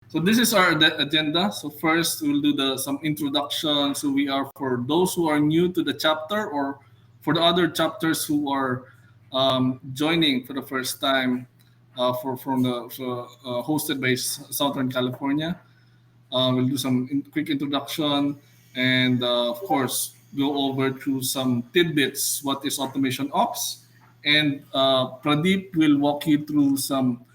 So this is our agenda. So first we'll do the some introduction. So we are for those who are new to the chapter or for the other chapters who are joining for the first time for from the hosted by Southern California. We'll do some quick introduction and of course go over through some tidbits. What is automation ops? And Pradeep will walk you through some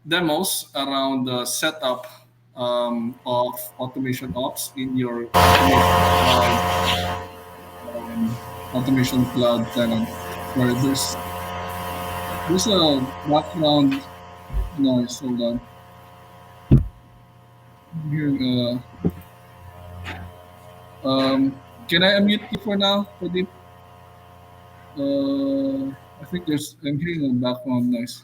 demos around the setup of automation ops in your um, automation cloud tenant. Sorry, there's a background noise. Hold on. I'm hearing, can I unmute you for now, Pradeep? I think I'm hearing a background noise.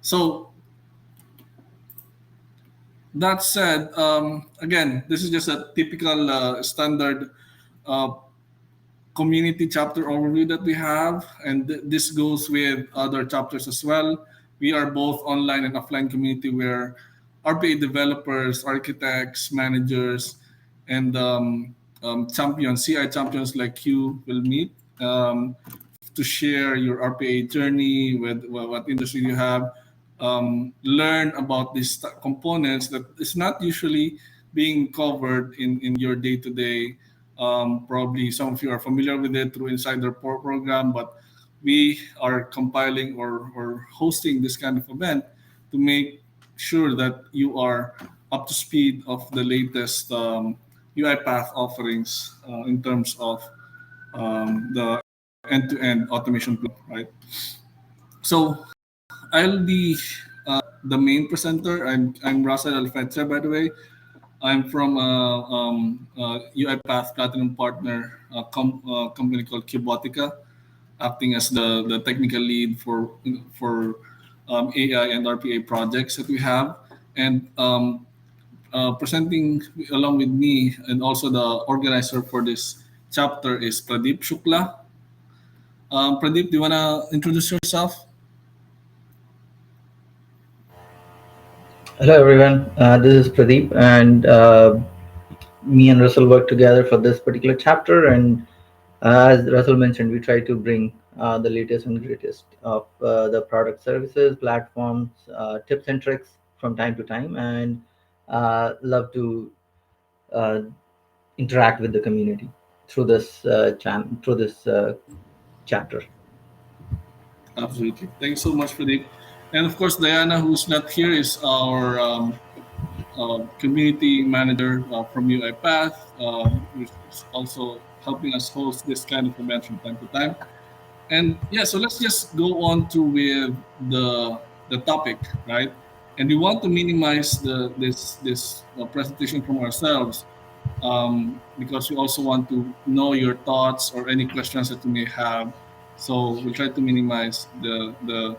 So that said, again, this is just a typical standard uh, community chapter overview that we have, and this goes with other chapters as well. We are both online and offline community where RPA developers, architects, managers, and champions, CI champions like you will meet to share your RPA journey with what industry you have. Learn about these components that is not usually being covered in your day to day. Probably some of you are familiar with it through Insider program, but we are compiling or hosting this kind of event to make sure that you are up to speed of the latest UiPath offerings in terms of the end-to-end automation plan, right? So I'll be the main presenter. I'm Russell Alfetra, by the way. I'm from UiPath Platinum Partner company called Cubotica, acting as the technical lead for AI and RPA projects that we have, and presenting along with me and also the organizer for this chapter is Pradeep Shukla. Pradeep, do you wanna introduce yourself? Hello everyone, this is Pradeep, and me and Russell work together for this particular chapter. And as Russell mentioned, we try to bring the latest and greatest of the product, services, platforms, tips and tricks from time to time, and love to uh, interact with the community through this chapter. Absolutely. Thanks so much, Pradeep. And of course, Diana, who's not here, is our community manager from UiPath, who's also helping us host this kind of events from time to time. And yeah, so let's just go on to with the topic, right? And we want to minimize this presentation from ourselves because we also want to know your thoughts or any questions that you may have. So we'll try to minimize the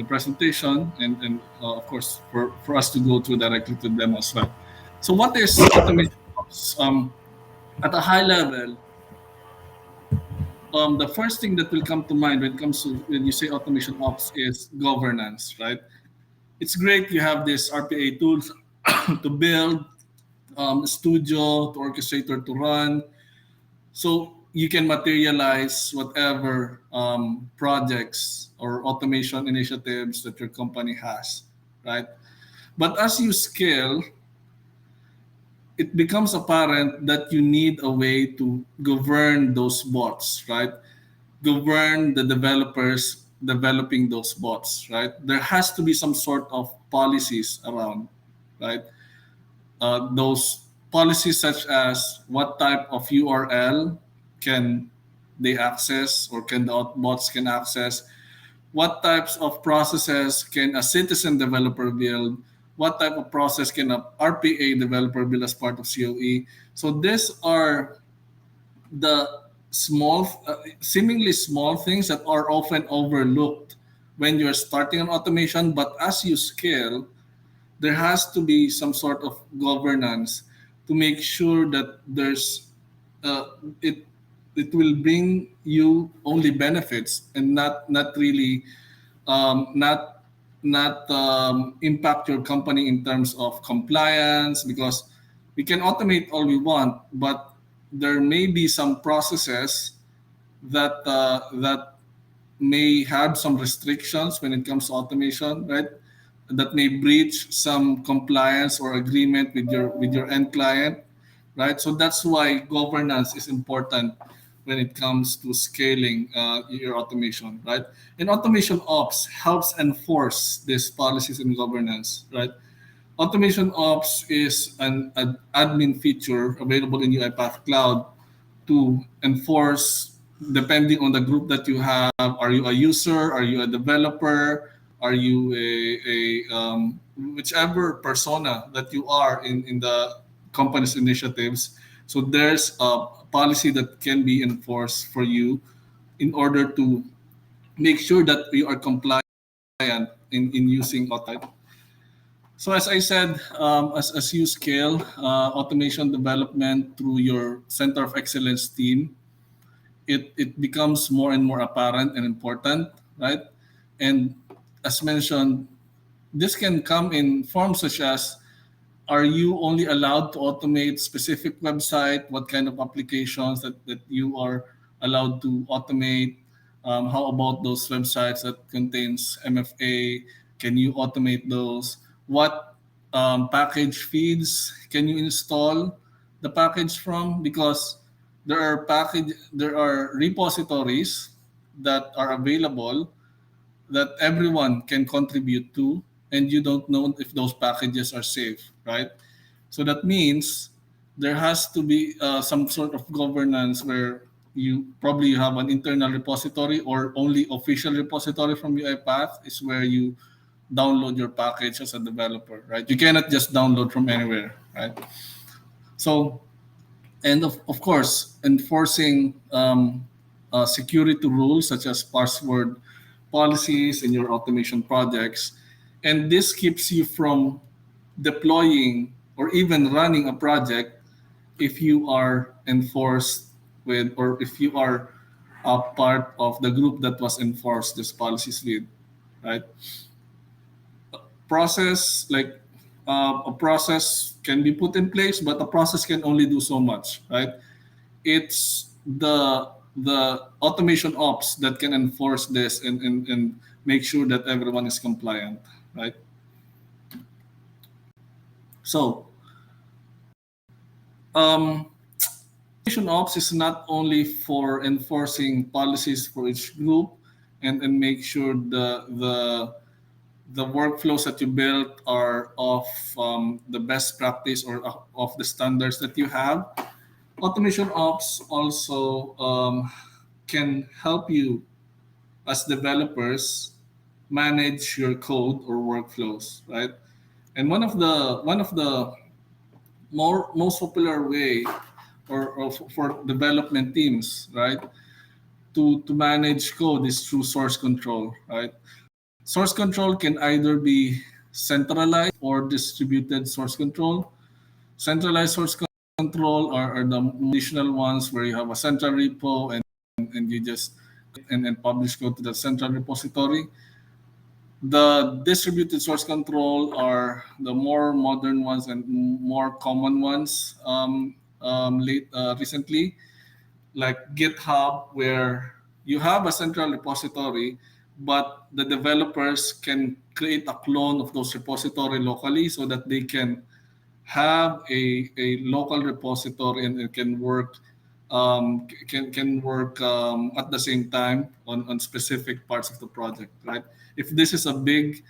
presentation and of course for us to go through directly to them as well. So what is automation ops? At a high level, the first thing that will come to mind when it comes to when you say automation ops is governance, right? It's great you have this RPA tools to build, studio to orchestrate or to run, so you can materialize whatever projects or automation initiatives that your company has, right? But as you scale, it becomes apparent that you need a way to govern those bots, right? Govern the developers developing those bots, right? There has to be some sort of policies around, right? Those policies such as what type of URL can they access or can the bots can access, what types of processes can a citizen developer build, what type of process can a RPA developer build as part of COE. So these are the small, seemingly small things that are often overlooked when you're starting an automation, but as you scale, there has to be some sort of governance to make sure that there's it will bring you only benefits and not really not not impact your company in terms of compliance, because we can automate all we want, but there may be some processes that may have some restrictions when it comes to automation, right? That may breach some compliance or agreement with your end client, right? So that's why governance is important when it comes to scaling your automation, right? And automation ops helps enforce these policies and governance, right? Automation ops is an admin feature available in UiPath Cloud to enforce, depending on the group that you have. Are you a user? Are you a developer? Are you a whichever persona that you are in the company's initiatives? So there's a policy that can be enforced for you in order to make sure that you are compliant in using automation. So as I said, as you scale automation development through your Center of Excellence team, it becomes more and more apparent and important, right? And as mentioned, this can come in forms such as, are you only allowed to automate specific website? What kind of applications that you are allowed to automate? How about those websites that contains MFA? Can you automate those? What package feeds can you install the package from? Because there are repositories that are available that everyone can contribute to, and you don't know if those packages are safe, right? So that means there has to be some sort of governance where you probably have an internal repository, or only official repository from UiPath is where you download your package as a developer, right? You cannot just download from anywhere, right? So, and of course, enforcing security rules such as password policies in your automation projects. And this keeps you from deploying or even running a project if you are enforced with, or if you are a part of the group that was enforced these policies with, right? Process, like a process can be put in place, but a process can only do so much, right? It's the automation ops that can enforce this and make sure that everyone is compliant, right? So um, automation ops is not only for enforcing policies for each group and make sure the workflows that you build are of the best practice or of the standards that you have. Automation ops also can help you as developers manage your code or workflows, right? And one of the most popular way or for development teams, right, to manage code is through source control, right? Source control can either be centralized or distributed source control. Centralized source control are the additional ones where you have a central repo and you just and publish code to the central repository. The distributed source control are the more modern ones and more common ones recently, like GitHub, where you have a central repository, but the developers can create a clone of those repository locally so that they can have a local repository and it can work at the same time on specific parts of the project, right? If this is a big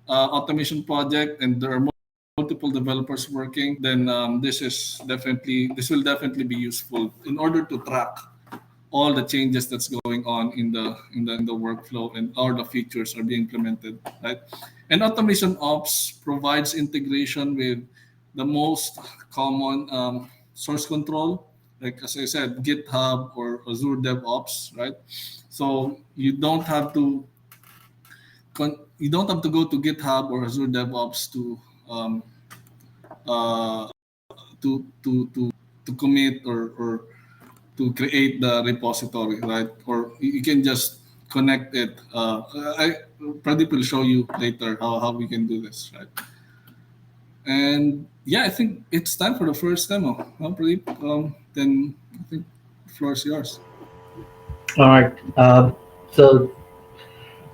automation project and there are multiple developers working, then this will definitely be useful in order to track all the changes that's going on in the workflow and all the features are being implemented, right? And automation ops provides integration with the most common source control, like as I said, GitHub or Azure DevOps, right? So you don't have to go to GitHub or Azure DevOps um, uh, to commit or to create the repository, right? Or you can just connect it. Pradeep will show you later how we can do this, right? And yeah, I think it's time for the first demo. Pradeep? Then I think the floor is yours. All right. So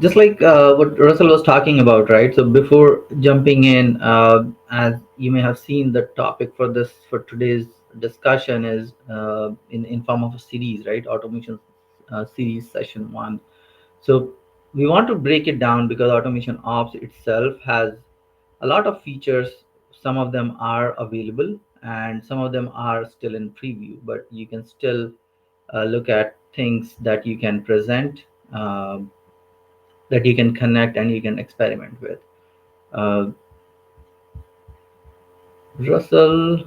just like what Russell was talking about, right? So before jumping in, as you may have seen, the topic for today's discussion is in form of a series, right? Automation series session one. So we want to break it down because automation ops itself has a lot of features. Some of them are available and some of them are still in preview, but you can still look at things that you can present, that you can connect and you can experiment with. Uh, Russell,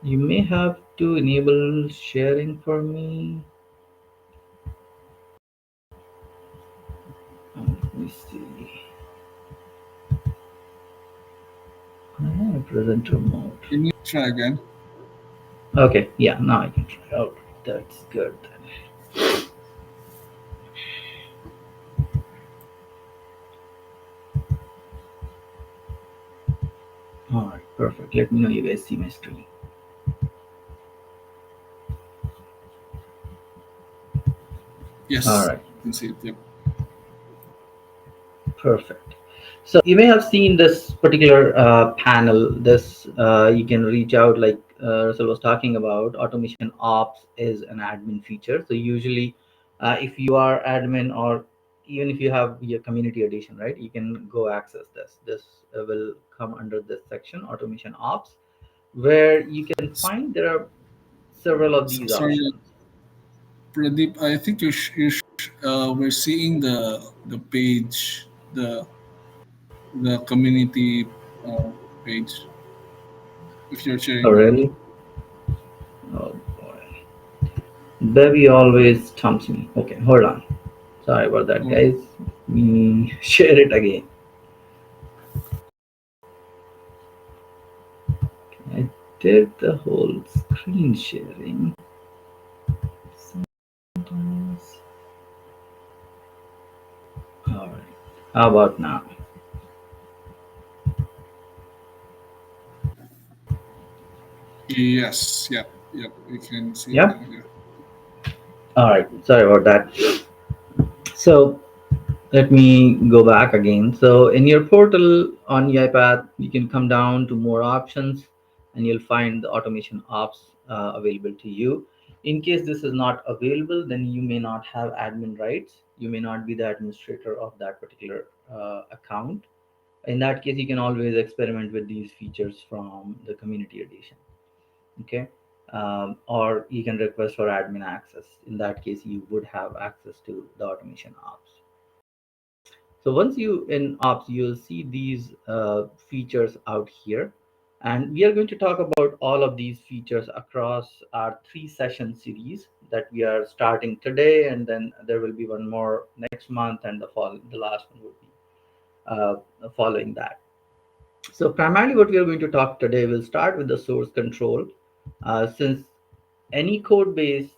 you may have to enable sharing for me. Let me see. I have a presenter mode. Can you try again? Okay, yeah, now I can try. Oh, that's good then. All right, perfect. Let me know you guys see my screen. All Yes, right, you can see it. Yep. perfect. So you may have seen this particular panel. This you can reach out, like Russell was talking about. Automation ops is an admin feature. So usually, if you are admin or even if you have your community edition, right, you can go access this. This will come under this section, automation ops, where you can find there are several of these Sorry, options. Pradeep. I think we're seeing the page, the community page. If you're Oh, sharing now. really? Oh boy. Baby always stumps me. Okay, hold on. Sorry about that, Oh, guys. Me share it again. I did the whole screen sharing. Sometimes. All right. How about now? yes. Yep. Yep. We can see it Yeah. now. Yeah. All right. Sorry about that. So let me go back again. So in your portal on UiPath, you can come down to more options and you'll find the automation ops available to you. In case this is not available, then you may not have admin rights. You may not be the administrator of that particular account. In that case, you can always experiment with these features from the community edition. Okay. Or you can request for admin access. In that case, you would have access to the automation ops. So once you in ops, you'll see these features out here. And we are going to talk about all of these features across our 3 session series that we are starting today. And then there will be one more next month and the last one will be following that. So primarily what we are going to talk today, will start with the source control. Since any code base,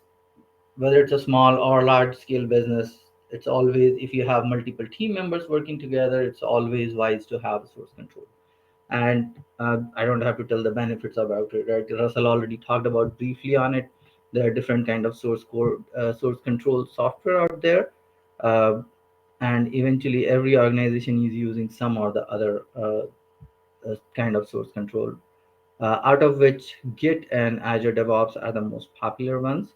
whether it's a small or large scale business, it's always, if you have multiple team members working together, it's always wise to have source control. And I don't have to tell the benefits about it, right? Russell already talked about briefly on it. There are different kind of source control software out there, uh, and eventually every organization is using some or the other kind of source control, out of which Git and Azure DevOps are the most popular ones.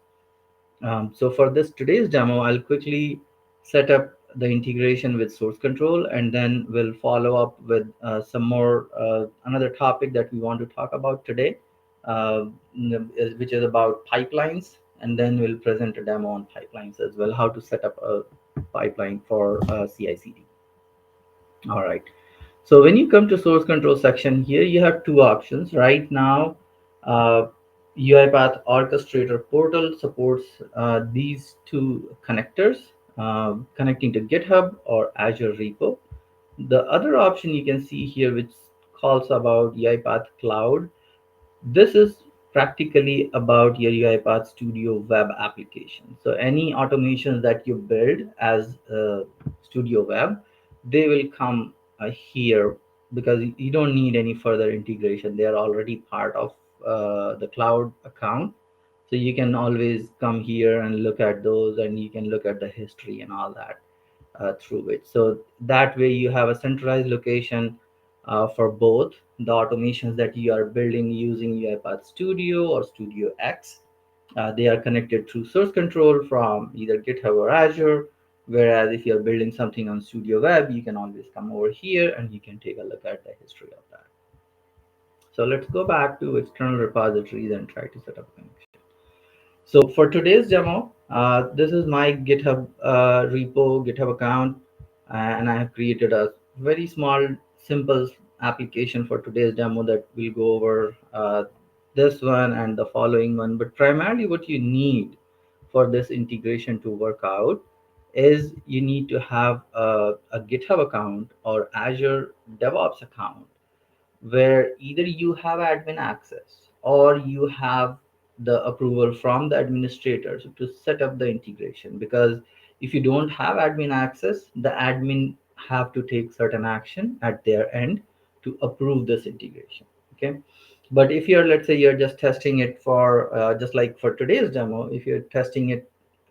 So for this today's demo, I'll quickly set up the integration with source control, and then we'll follow up with some more another topic that we want to talk about today, uh, which is about pipelines, and then we'll present a demo on pipelines as well, how to set up a pipeline for CI/CD. All right. So when you come to source control section here, you have two options right now. Uh, UiPath Orchestrator portal supports these two connectors, connecting to GitHub or Azure repo. The other option you can see here, which calls about UiPath Cloud. This is practically about your UiPath Studio web application. So any automations that you build as Studio Web, they will come here, because you don't need any further integration. They are already part of the cloud account. So you can always come here and look at those, and you can look at the history and all that through it. So that way you have a centralized location for both the automations that you are building using UiPath Studio or Studio X. They are connected through source control from either GitHub or Azure. Whereas if you're building something on Studio Web, you can always come over here and you can take a look at the history of that. So let's go back to external repositories and try to set up a connection. So for today's demo, this is my GitHub repo, GitHub account, and I have created a very small, simple application for today's demo that will go over this one and the following one. But primarily what you need for this integration to work out is you need to have a GitHub account or Azure DevOps account, where either you have admin access or you have the approval from the administrators to set up the integration. Because if you don't have admin access, the admin have to take certain action at their end to approve this integration. Okay. But if you're, let's say you're just testing it for just like for today's demo, if you're testing it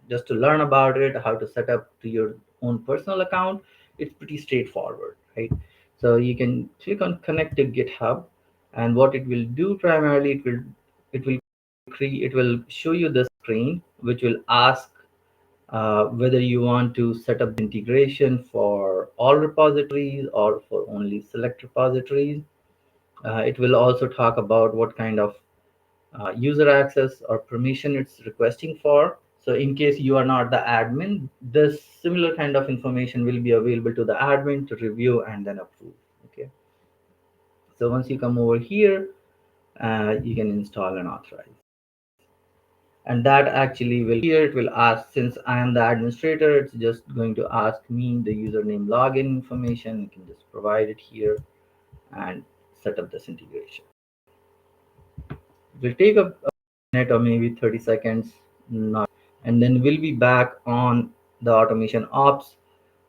just to learn about it, how to set up to your own personal account, it's pretty straightforward, right? So you can click on connect to GitHub, and what it will do primarily, it will show you the screen, which will ask whether you want to set up the integration for all repositories or for only select repositories. It will also talk about what kind of user access or permission it's requesting for. So in case you are not the admin, this similar kind of information will be available to the admin to review and then approve. Okay. So once you come over here, you can install and authorize. And that actually will here, it will ask, since I am the administrator, it's just going to ask me the username login information. You can just provide it here and set up this integration. It will take a minute or maybe 30 seconds, not, and then we'll be back on the automation ops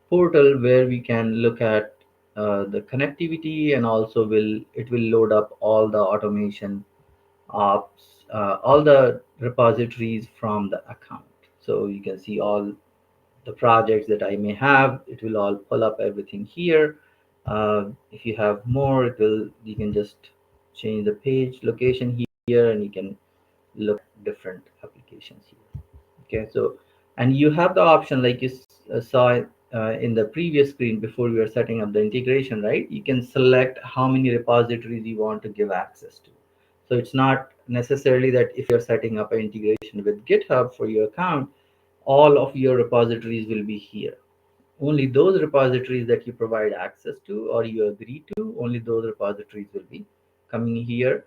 portal, where we can look at the connectivity, and also it will load up all the automation ops, all the repositories from the account. So you can see all the projects that I may have. It will all pull up everything here. If you have more, you can just change the page location here, and you can look at different applications here. Okay, so and you have the option, like you saw in the previous screen before we were setting up the integration, right? You can select how many repositories you want to give access to. So it's not necessarily that if you're setting up an integration with GitHub for your account, all of your repositories will be here. Only those repositories that you provide access to or you agree to, only those repositories will be coming here.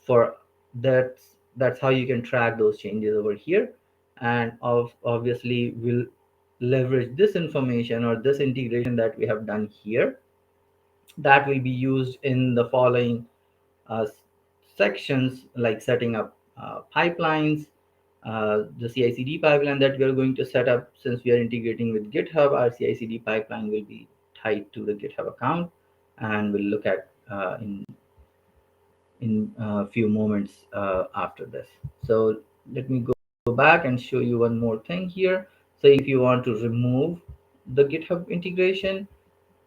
For that's how you can track those changes over here. And obviously we'll leverage this information or this integration that we have done here, that will be used in the following uh, sections, like setting up pipelines, the CI/CD pipeline that we are going to set up. Since we are integrating with GitHub, our CI/CD pipeline will be tied to the GitHub account, and we'll look at in a few moments after this. So let me go back and show you one more thing here. So if you want to remove the GitHub integration,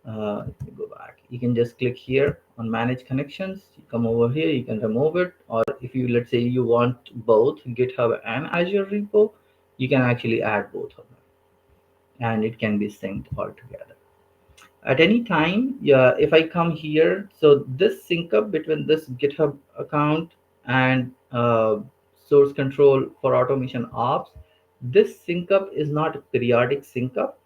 let me go back. You can just click here on manage connections. You come over here, you can remove it. Or if you, let's say you want both GitHub and Azure repo, you can actually add both of them, and it can be synced all together. At any time, yeah, if I come here, so this sync up between this GitHub account and source control for automation ops, this sync up is not a periodic sync up.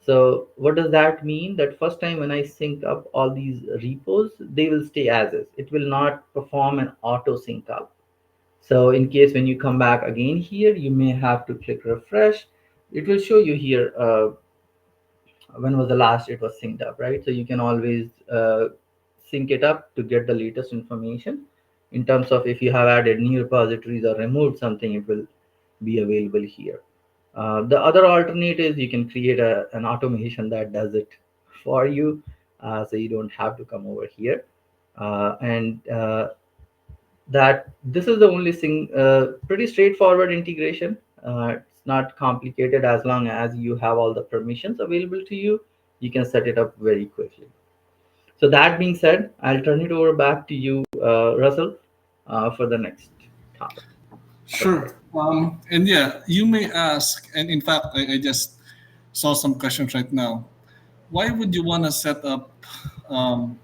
So what does that mean? That first time when I sync up all these repos, they will stay as is. It will not perform an auto sync up. So in case when you come back again here, you may have to click refresh. It will show you here when was the last it was synced up, right? So you can always sync it up to get the latest information. in terms of if you have added new repositories or removed something, it will be available here. The other alternate is you can create an automation that does it for you, so you don't have to come over here. And that this is the only thing, pretty straightforward integration. It's not complicated. As long as you have all the permissions available to you, you can set it up very quickly. So that being said, I'll turn it over back to you, Russell, for the next topic. Sure. And yeah, you may ask, and in fact, I just saw some questions right now. Why would you want to set up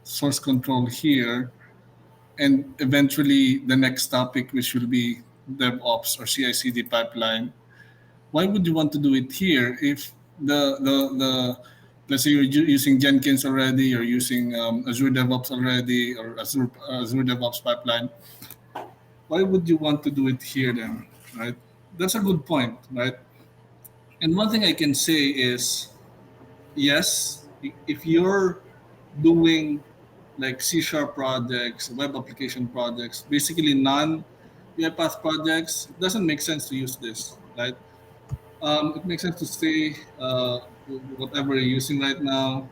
source control here, and eventually the next topic, which will be DevOps or CI/CD pipeline? Why would you want to do it here if the let's say you're using Jenkins already, you're using Azure DevOps already, or Azure DevOps pipeline? Why would you want to do it here then, right? That's a good point, right? And one thing I can say is, yes, if you're doing like C# projects, web application projects, basically non UiPath projects, it doesn't make sense to use this, right? It makes sense to stay whatever you're using right now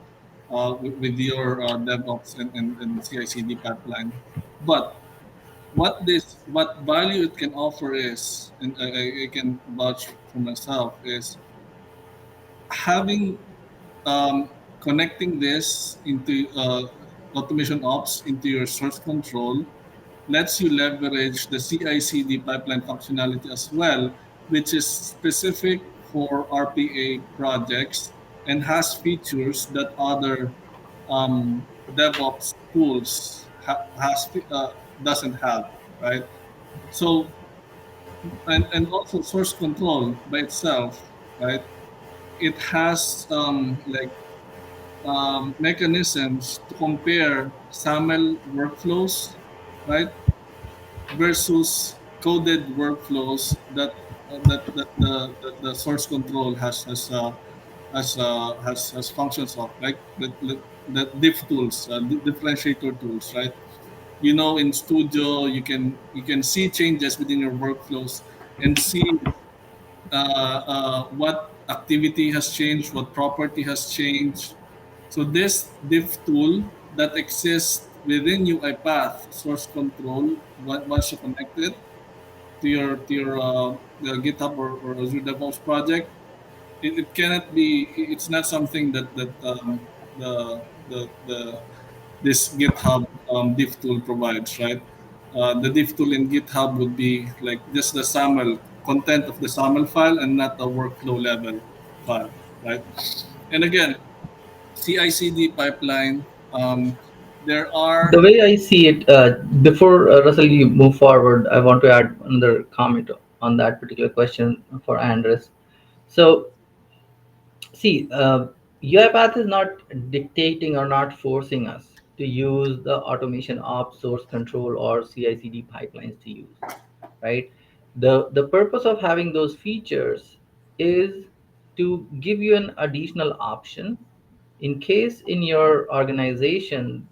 with your DevOps and CI/CD pipeline. But what value it can offer is, and I can vouch for myself, is having connecting this into automation ops into your source control lets you leverage the CI/CD pipeline functionality as well, which is specific for RPA projects and has features that other DevOps tools doesn't have, right? So, and also source control by itself, right? It has mechanisms to compare SAML workflows, right, versus coded workflows that the source control has functions of, like the diff tools, differentiator tools, right? In Studio, you can see changes within your workflows and see what activity has changed, what property has changed. So this diff tool that exists within UiPath source control, once you connect it to your the GitHub or Azure DevOps project, it cannot be. It's not something that the this GitHub diff tool provides, right? The diff tool in GitHub would be like just the SAML content of the SAML file and not the workflow level file, right? And again, CI/CD pipeline. There The are way I see it, before Russell, you move forward, I want to add another comment on that particular question for Andres. So, see, UiPath is not dictating or not forcing us to use the automation ops source control or CI/CD pipelines to use, right? The purpose of having those features is to give you an additional option in case in your organization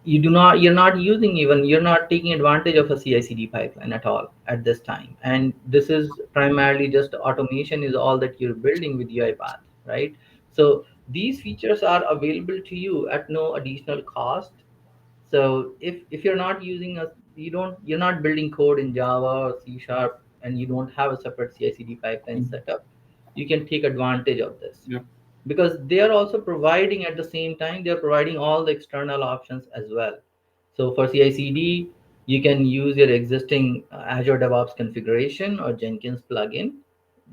you're not using, even you're not taking advantage of a CI/CD pipeline at all at this time, and this is primarily just automation is all that you're building with UiPath, right? So these features are available to you at no additional cost. So if you're not using a you're not building code in Java or C# and you don't have a separate CI/CD pipeline set up, you can take advantage of this, yep, because they are also providing at the same time they're providing all the external options as well. So for CI/CD, you can use your existing Azure DevOps configuration or Jenkins plugin.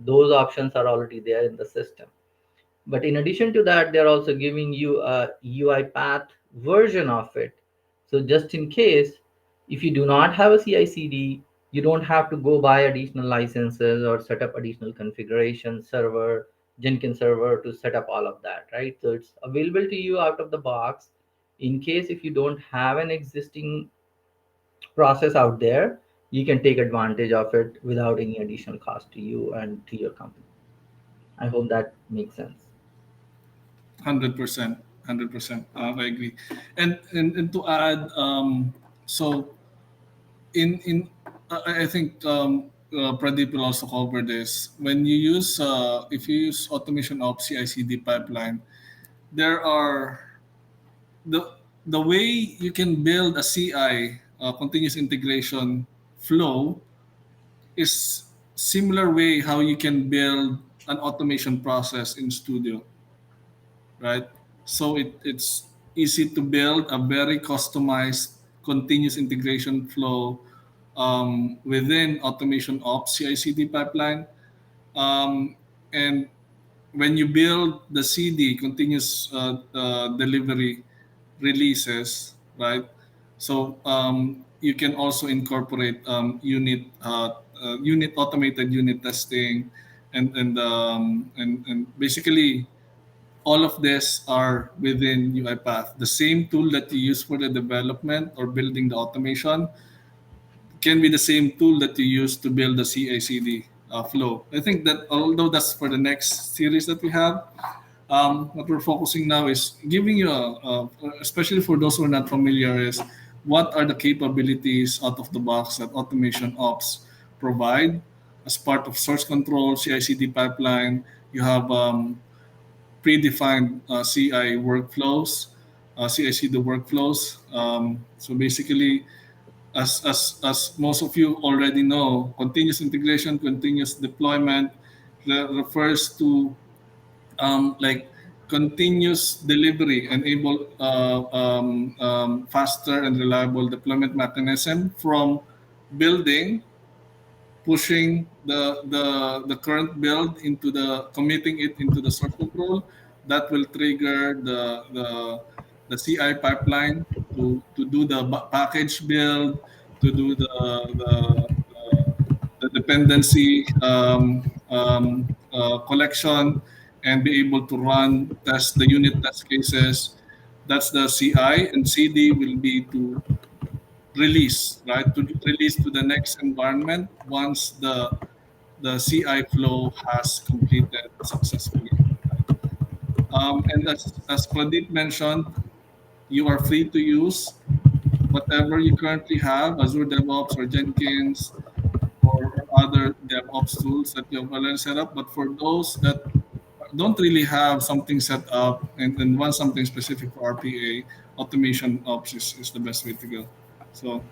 Those options are already there in the system. But in addition to that, they're also giving you a UiPath version of it. So just in case, if you do not have a CI/CD, you don't have to go buy additional licenses or set up additional configuration server, Jenkins server to set up all of that, right? So it's available to you out of the box. In case if you don't have an existing process out there, you can take advantage of it without any additional cost to you and to your company. I hope that makes sense. 100%, 100%. I agree. And to add, so in I think Pradeep will also cover this. When you use if you use automation of CI/CD pipeline, there are the the way you can build a CI continuous integration flow is similar way how you can build an automation process in Studio, right? So it's easy to build a very customized continuous integration flow within automation ops CI/CD pipeline. Um, and when you build the CD, continuous delivery releases, right? So you can also incorporate unit automated unit testing, and basically all of this are within UiPath. The same tool that you use for the development or building the automation can be the same tool that you use to build the CI/CD flow. I think that although that's for the next series that we have, what we're focusing now is giving you, especially for those who are not familiar, is what are the capabilities out of the box that automation ops provide as part of source control, CI/CD pipeline. You have predefined CI workflows, CI/CD workflows. So basically, as most of you already know, continuous integration, continuous deployment refers to like continuous delivery, enable faster and reliable deployment mechanism from building, pushing the current build into the committing it into the source control. That will trigger the CI pipeline to do the package build, to do the dependency collection, and be able to run test the unit test cases. That's the CI, and CD will be to release, right? To release to the next environment once the CI flow has completed successfully. And as Pradeep mentioned, you are free to use whatever you currently have, Azure DevOps or Jenkins or other DevOps tools that you have already set up. But for those that don't really have something set up and want something specific for RPA, automation ops is the best way to go. So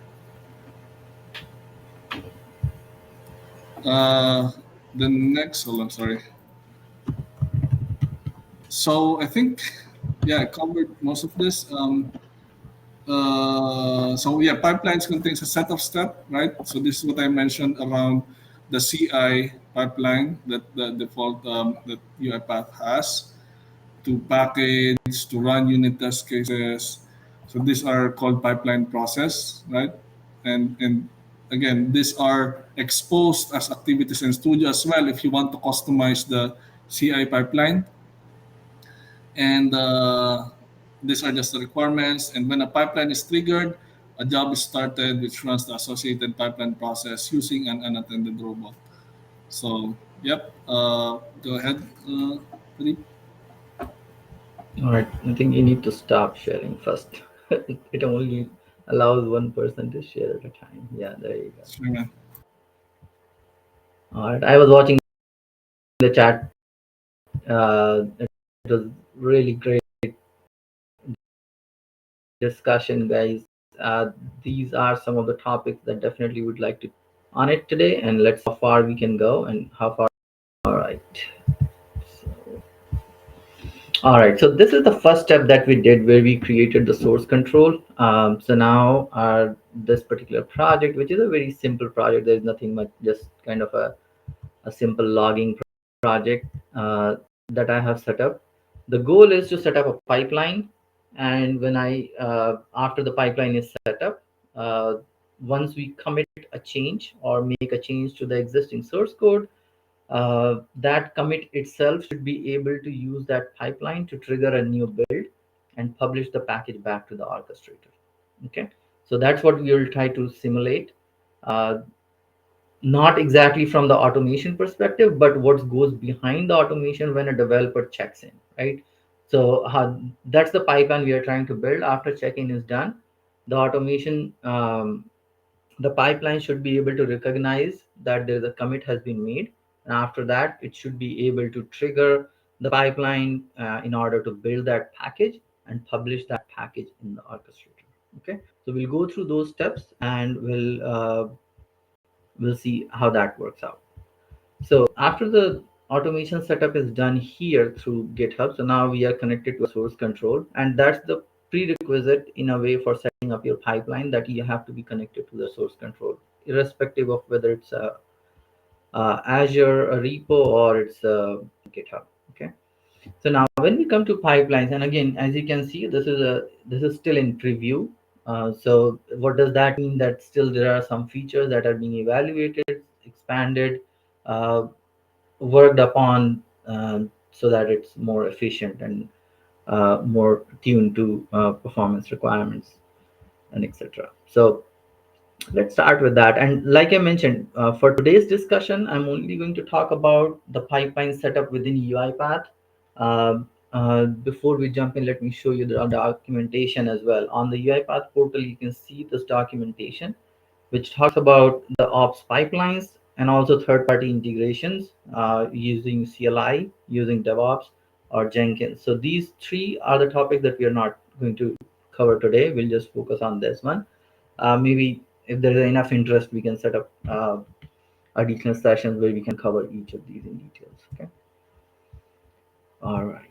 Uh, the next, hold on, sorry. So I think, yeah, I covered most of this. So yeah, pipelines contains a set of steps, right? So this is what I mentioned around the CI pipeline that the default that UiPath has to package, to run unit test cases. So these are called pipeline process, right? And again, these are exposed as activities in Studio as well if you want to customize the CI pipeline. And these are just the requirements. And when a pipeline is triggered, a job is started which runs the associated pipeline process using an unattended robot. So, yep. Go ahead, Pradeep. All right, I think you need to stop sharing first. It only allows one person to share at a time. Yeah, there you go. Sure, man. All right, I was watching the chat. It was really great discussion, guys. These are some of the topics that definitely would like to on it today, and let's see how far we can go and how far. All right. So, all right. So this is the first step that we did where we created the source control. So now this particular project, which is a very simple project, there's nothing much, just kind of a simple logging project that I have set up. The goal is to set up a pipeline, and when after the pipeline is set up, uh, once we commit a change or make a change to the existing source code, that commit itself should be able to use that pipeline to trigger a new build and publish the package back to the orchestrator. Okay, so that's what we will try to simulate. Uh, Not exactly from the automation perspective, but what goes behind the automation when a developer checks in, right? So that's the pipeline we are trying to build. After check-in is done, the automation The pipeline should be able to recognize that there is a commit has been made, and after that it should be able to trigger the pipeline in order to build that package and publish that package in the orchestrator. Okay, so we'll go through those steps and we'll see how that works out. So after the automation setup is done here through GitHub, so now we are connected to a source control, and that's the prerequisite in a way for setting up your pipeline, that you have to be connected to the source control, irrespective of whether it's a, Azure, a repo, or it's a GitHub. Okay. So now when we come to pipelines, and again, as you can see, this is still in preview. So what does that mean? That still there are some features that are being evaluated, expanded, uh, worked upon, so that it's more efficient and more tuned to performance requirements and etc. So let's start with that. And like I mentioned, for today's discussion, I'm only going to talk about the pipeline setup within UiPath. Before we jump in, let me show you the documentation as well. On the UiPath portal, you can see this documentation, which talks about the ops pipelines and also third-party integrations using CLI, using DevOps or Jenkins. So these three are the topics that we are not going to cover today. We'll just focus on this one. Maybe if there is enough interest, we can set up additional sessions where we can cover each of these in details. Okay. All right.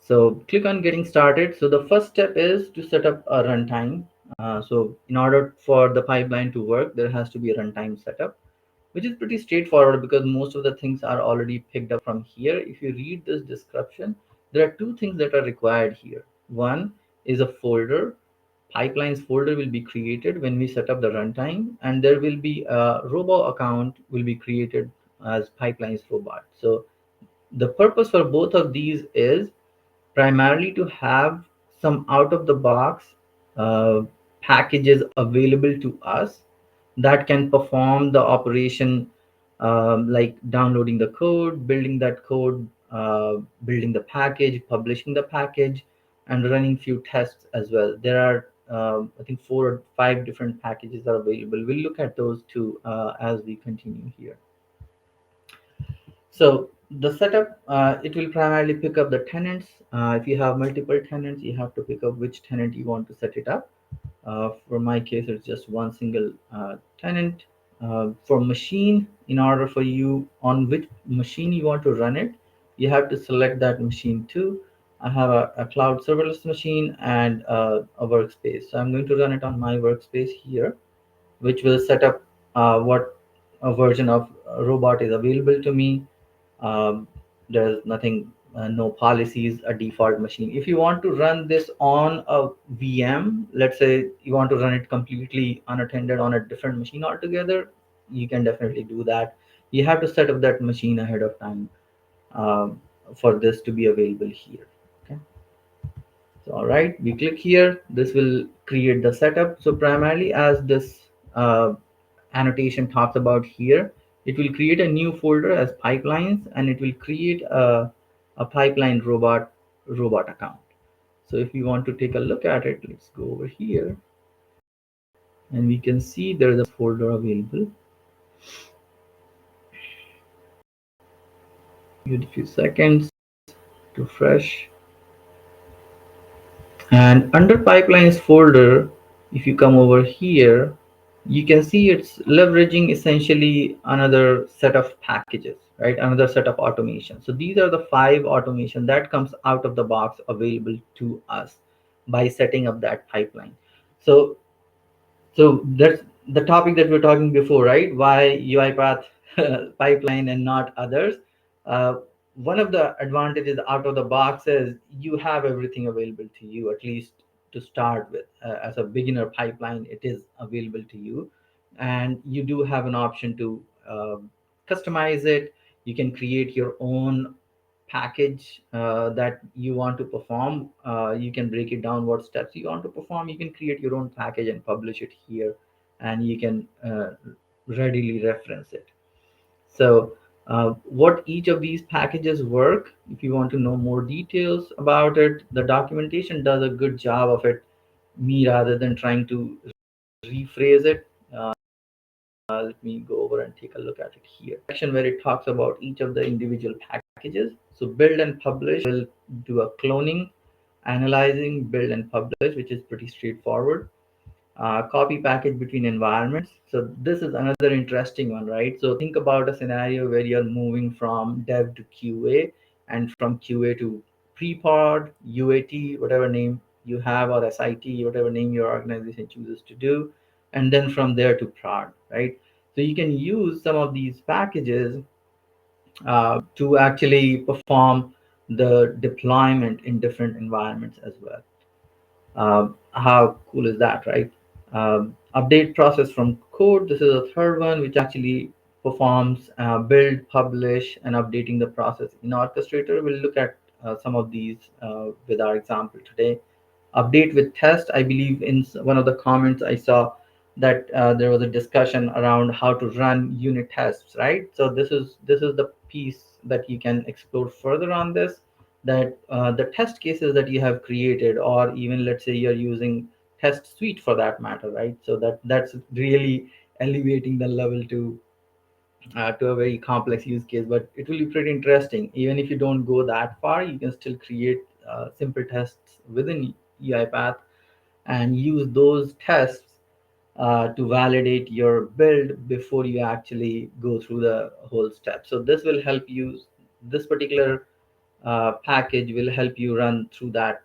So click on getting started. So the first step is to set up a runtime. So in order for the pipeline to work, there has to be a runtime setup, which is pretty straightforward because most of the things are already picked up from here. If you read this description, there are two things that are required here. One is a folder. Pipelines folder will be created when we set up the runtime, and there will be a robo account will be created as pipelines robot. So the purpose for both of these is primarily to have some out of the box uh, packages available to us that can perform the operation, like downloading the code, building that code, building the package, publishing the package, and running few tests as well. There are I think 4 or 5 different packages are available. We'll look at those too as we continue here. So the setup, it will primarily pick up the tenants. If you have multiple tenants, you have to pick up which tenant you want to set it up. For my case, it's just one single tenant. For machine, in order for you on which machine you want to run it, you have to select that machine too. I have a cloud serverless machine and a workspace. So I'm going to run it on my workspace here, which will set up what a version of robot is available to me. um, there's nothing, no policies, a default machine. If you want to run this on a VM, let's say you want to run it completely unattended on a different machine altogether, you can definitely do that. You have to set up that machine ahead of time um, for this to be available here. Okay. So all right, we click here. This will create the setup. So primarily, as this annotation talks about here, it will create a new folder as pipelines, and it will create a pipeline robot account. So if you want to take a look at it, let's go over here, and we can see there is a folder available. Give it a few seconds to refresh. And under pipelines folder, if you come over here, you can see it's leveraging essentially another set of packages, right? Another set of automation. So these are the 5 automation that comes out of the box available to us by setting up that pipeline. So that's the topic that we are talking before, right? Why UiPath pipeline and not others? Uh, One of the advantages out of the box is you have everything available to you, at least to start with. As a beginner pipeline, it is available to you, and you do have an option to customize it. You can create your own package that you want to perform. You can break it down what steps you want to perform. You can create your own package and publish it here, and you can readily reference it. So what each of these packages work, if you want to know more details about it, the documentation does a good job of it. Me, rather than trying to rephrase it, Let me go over and take a look at it here. Section where it talks about each of the individual packages. So build and publish will do a cloning, analyzing, build and publish, which is pretty straightforward. Copy package between environments. So this is another interesting one, right? So think about a scenario where you're moving from dev to QA and from QA to pre-pod, UAT, whatever name you have, or SIT, whatever name your organization chooses to do, and then from there to prod, right? So you can use some of these packages to actually perform the deployment in different environments as well. How cool is that, right? Update process from code. This is a third one, which actually performs build, publish, and updating the process in Orchestrator. We'll look at some of these with our example today. Update with test. I believe in one of the comments I saw that there was a discussion around how to run unit tests, right? So this is the piece that you can explore further on this, that the test cases that you have created, or even let's say you're using test suite for that matter, right? So that's really elevating the level to a very complex use case, but it will be pretty interesting. Even if you don't go that far, you can still create simple tests within UiPath and use those tests to validate your build before you actually go through the whole step. So this will help you. This particular package will help you run through uh,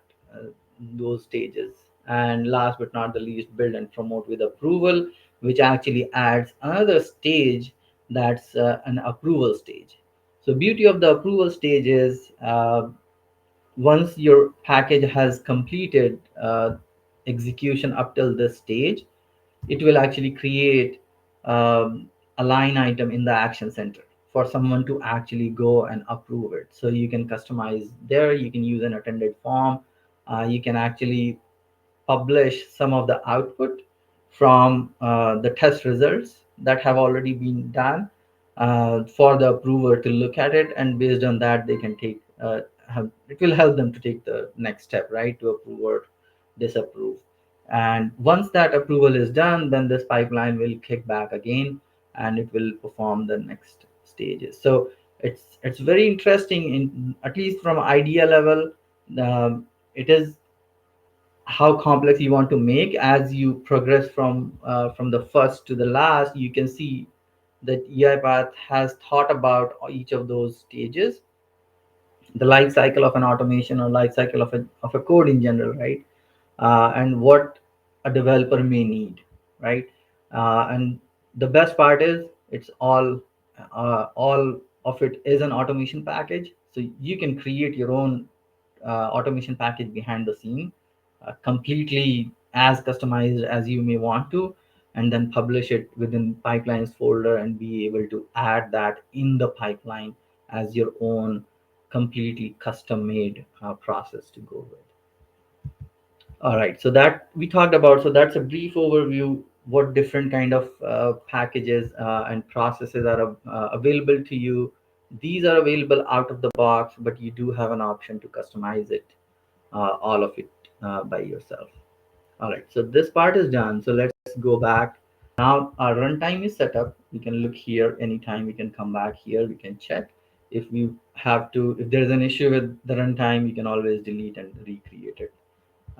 those stages. And last but not the least, build and promote with approval, which actually adds another stage, that's an approval stage. So beauty of the approval stage is once your package has completed execution up till this stage, it will actually create a line item in the action center for someone to actually go and approve it. So you can customize there, you can use an attended form, you can actually publish some of the output from the test results that have already been done for the approver to look at it, and based on that they can take it will help them to take the next step, right, to approve or disapprove. And once that approval is done, then this pipeline will kick back again and it will perform the next stages. So it's very interesting, in at least from idea level. It is how complex you want to make. As you progress from the first to the last, you can see that UiPath has thought about each of those stages, the life cycle of an automation or life cycle of a code in general, right? And what a developer may need, right? And the best part is it's all of it is an automation package, so you can create your own automation package behind the scene, completely as customized as you may want to, and then publish it within pipelines folder and be able to add that in the pipeline as your own completely custom made process to go with. All right, so that we talked about. So that's a brief overview what different kind of packages and processes are available to you. These are available out of the box, but you do have an option to customize it, all of it by yourself. All right, so this part is done. So let's go back. Now our runtime is set up. We can look here anytime. We can come back here. We can check if we have to. If there's an issue with the runtime, you can always delete and recreate it.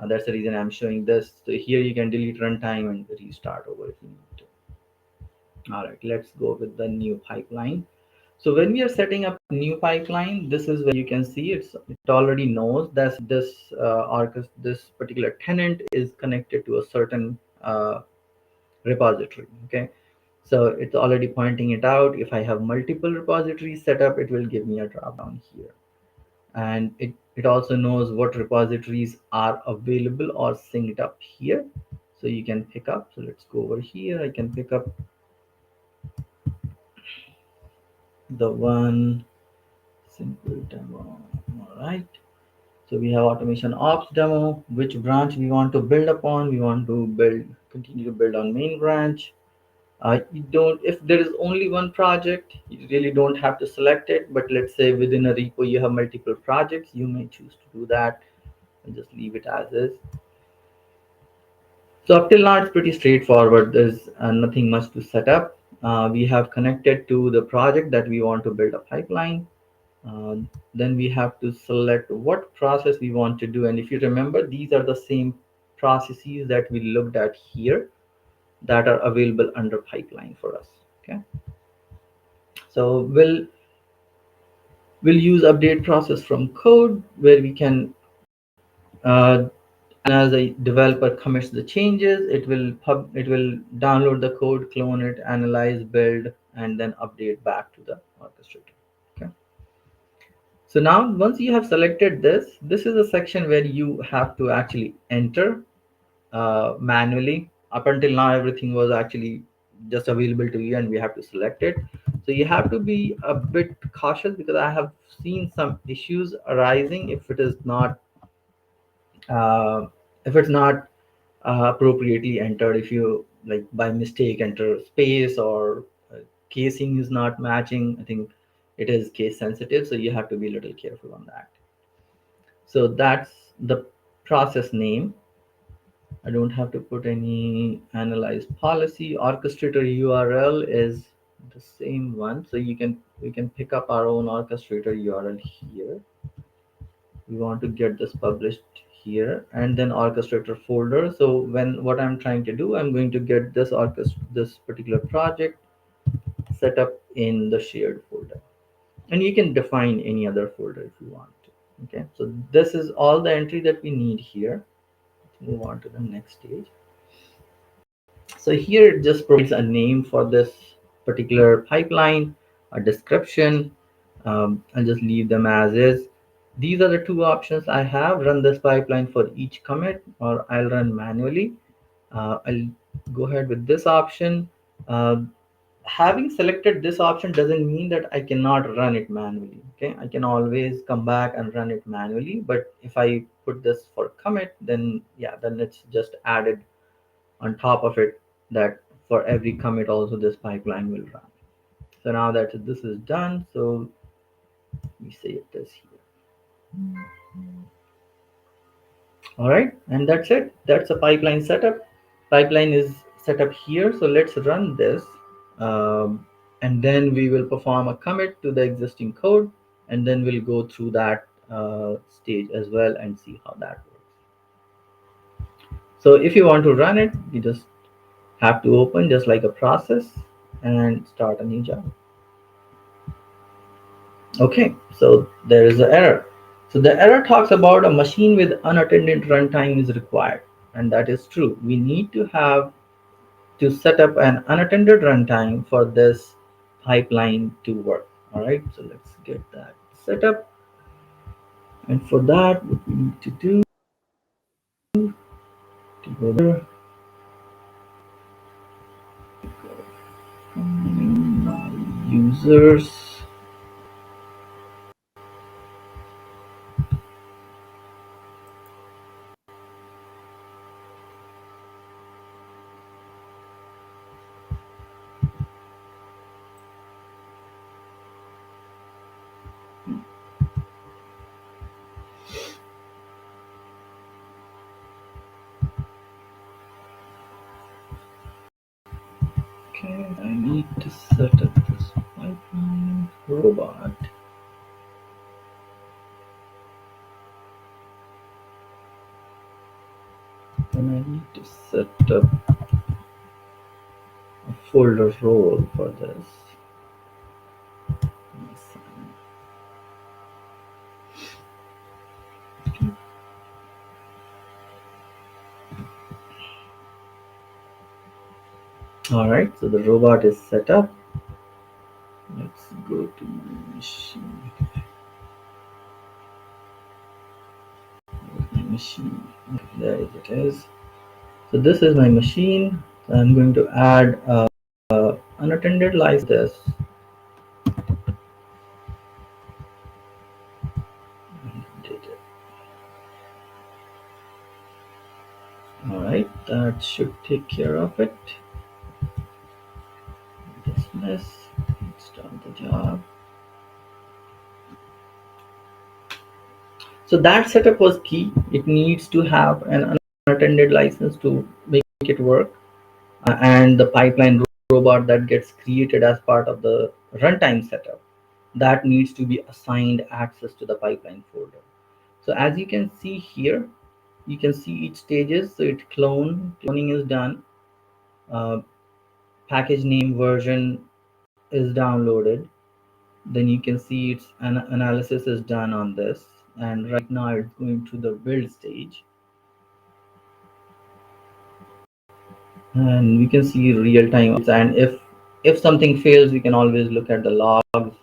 That's the reason I'm showing this. So here you can delete runtime and restart over if you need to. All right, let's go with the new pipeline. So when we are setting up new pipeline, this is where you can see it already knows that this particular tenant is connected to a certain repository. Okay, so it's already pointing it out. If I have multiple repositories set up, it will give me a drop down here, and it also knows what repositories are available or synced up here, so you can pick up. So let's go over here. I can pick up the one simple demo. All right, so we have automation ops demo. Which branch we want to build upon? We want to continue to build on main branch. You don't, if there is only one project, you really don't have to select it. But let's say within a repo you have multiple projects, you may choose to do that and just leave it as is. So up till now, it's pretty straightforward. There's nothing much to set up. We have connected to the project that we want to build a pipeline. Then we have to select what process we want to do. And if you remember, these are the same processes that we looked at here that are available under pipeline for us. Okay. So we'll use update process from code where we can uh, as a developer commits the changes, it will download the code, clone it, analyze, build, and then update back to the orchestrator. Okay. So now once you have selected this, this is a section where you have to actually enter manually. Up until now, everything was actually just available to you and we have to select it. So you have to be a bit cautious because I have seen some issues arising uh, if it's not appropriately entered. If you like by mistake enter space or casing is not matching, I think it is case sensitive, so you have to be a little careful on that. So that's the process name. I don't have to put any analyze policy. Orchestrator URL is the same one, so we can pick up our own orchestrator URL here. We want to get this published here, and then orchestrator folder. So when what I'm trying to do, I'm going to get this particular project set up in the shared folder, and you can define any other folder if you want to. Okay, so this is all the entry that we need here. Let's move on to the next stage. So here it just provides a name for this particular pipeline, a description. I'll just leave them as is. These are the two options I have: run this pipeline for each commit, or I'll run manually. I'll go ahead with this option. Uh, Having selected this option doesn't mean that I cannot run it manually. Okay, I can always come back and run it manually. But if I put this for commit, then yeah, then it's just added on top of it that for every commit also this pipeline will run. So now that this is done, so we save this here. All right, and that's it. That's a pipeline setup. Pipeline is set up here. So let's run this. And then we will perform a commit to the existing code. And then we'll go through that stage as well and see how that works. So if you want to run it, you just have to open just like a process and start a new job. Okay, so there is an error. So the error talks about a machine with unattended runtime is required, and that is true. We need to have to set up an unattended runtime for this pipeline to work. All right, so let's get that set up. And for that, what we need to do to go there, users. Okay, I need to set up this pipeline robot. Then I need to set up a folder role for this. All right, so the robot is set up. Let's go to my machine. My machine. There it is. So this is my machine. I'm going to add unattended like this. All right, that should take care of it. Dismiss. Start the job. So that setup was key. It needs to have an unattended license to make it work. And the pipeline robot that gets created as part of the runtime setup, that needs to be assigned access to the pipeline folder. So as you can see here, you can see each stages. So cloning is done. Uh, Package name version is downloaded. Then you can see its analysis is done on this. And right now it's going to the build stage. And we can see real time. And if something fails, we can always look at the logs.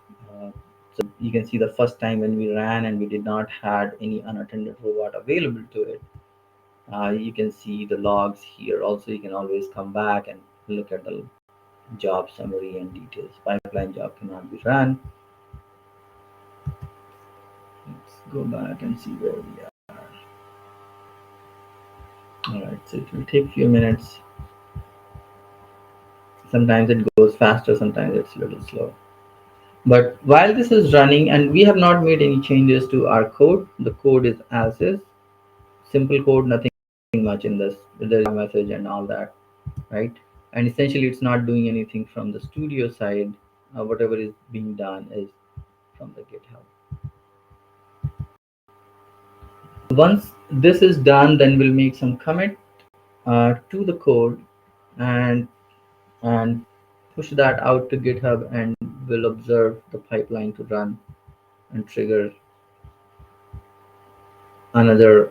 So you can see the first time when we ran and we did not had any unattended robot available to it. You can see the logs here. Also, you can always come back and look at the job summary and details. Pipeline job cannot be run. Let's go back and see where we are. All right, so it will take a few minutes. Sometimes it goes faster, sometimes it's a little slow. But while this is running, and we have not made any changes to our code, the code is as is, simple code, nothing much in this. There's a message and all that, right? And essentially, it's not doing anything from the studio side. Whatever is being done is from the GitHub. Once this is done, then we'll make some commit to the code and and push that out to GitHub, and we'll observe the pipeline to run and trigger another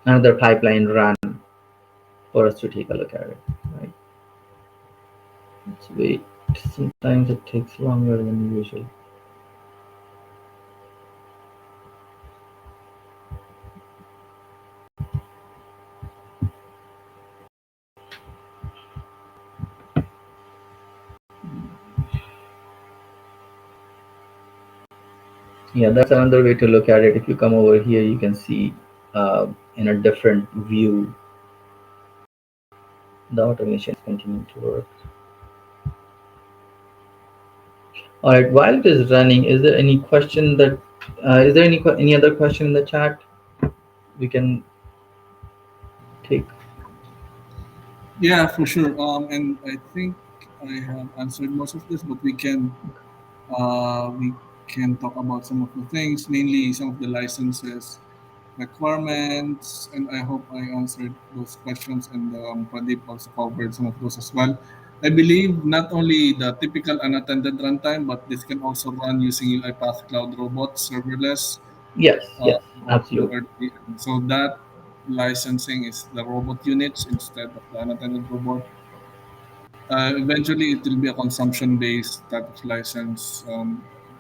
another pipeline run for us to take a look at it. Right? Let's wait. Sometimes it takes longer than usual. Yeah, that's another way to look at it. If you come over here, you can see in a different view, the automation is continuing to work. All right, while it is running, is there any question that, is there any other question in the chat we can take? Yeah, for sure. And I think I have answered most of this, but we can talk about some of the things, mainly some of the licenses requirements, and I hope I answered those questions, and Pradeep also covered some of those as well. I believe not only the typical unattended runtime, but this can also run using UiPath Cloud Robots serverless. Yes, Uh, yes, absolutely. so that licensing is the robot units instead of the unattended robot. Eventually, it will be a consumption-based type of license.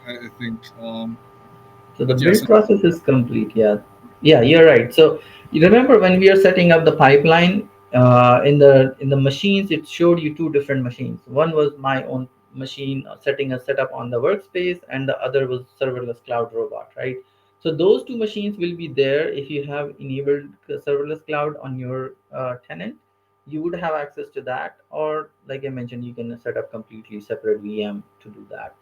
I think. So the But yes, build process is complete. Yeah, yeah, you're right. So you remember when we are setting up the pipeline in the machines, it showed you two different machines. One was my own machine setting a setup on the workspace, and the other was serverless cloud robot, right? So those two machines will be there if you have enabled serverless cloud on your tenant. You would have access to that, or like I mentioned, you can set up completely separate VM to do that.